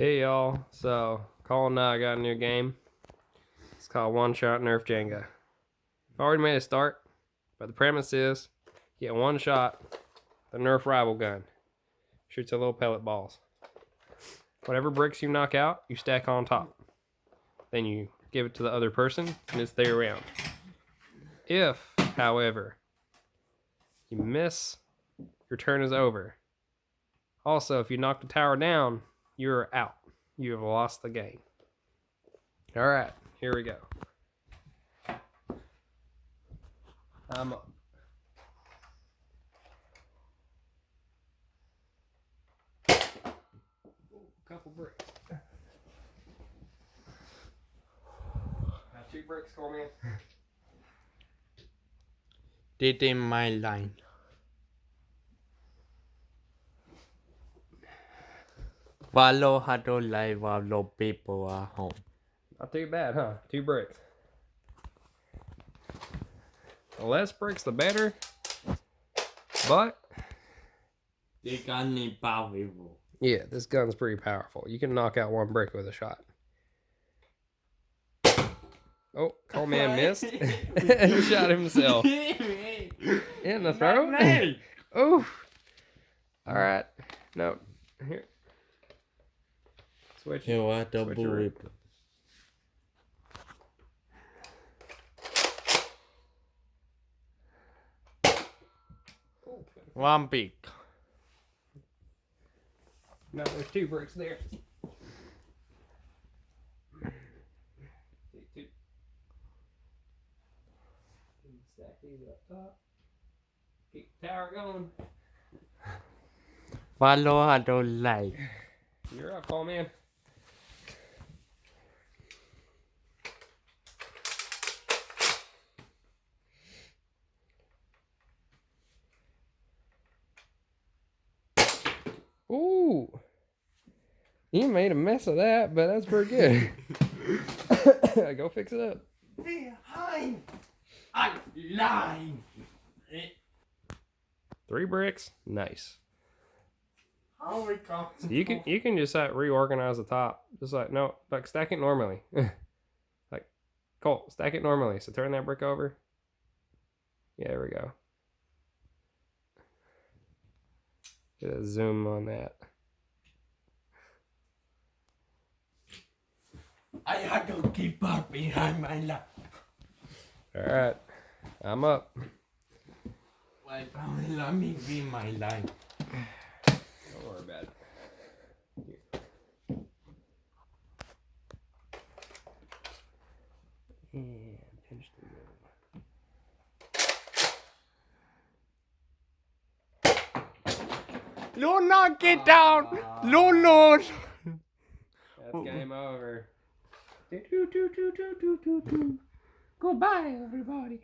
Hey y'all, so Colin and I got a new game. It's called One Shot Nerf Jenga. I've already made a start, but the premise is you get one shot, the Nerf Rival gun. Shoots a little pellet balls. Whatever bricks you knock out, you stack on top. Then you give it to the other person and it's their round. If, however, you miss, your turn is over. Also, if you knock the tower down, you're out. You have lost the game. Alright, here we go. I'm up. Couple bricks. Got 2 bricks coming in. Did in my line. Follow how to live while no people are home. Not too bad, huh? 2 bricks. The less bricks, the better. But They got me powerful. yeah, this gun's pretty powerful. You can knock out 1 brick with a shot. Oh, Cole Man missed. He shot himself. In the throat? Oh. Alright. No. Here. Switch. Here what the bullet. One big. No, there's 2 bricks there. Stack these up top. Keep the tower going. Follow how to live. You're up, Paul Man. Ooh. You made a mess of that, but that's pretty good. Go fix it up. Behind a line. 3 bricks. Nice. How we come? So you can just reorganize the top. Just like stack it normally. Like Cole, stack it normally. So turn that brick over. Yeah, there we go. Get a zoom on that. I had to keep up behind my line. Alright. I'm up. Why let me be my line. Don't worry about it. And pinch the middle. No, not get down. No, Lord. That's game over. Goodbye, everybody.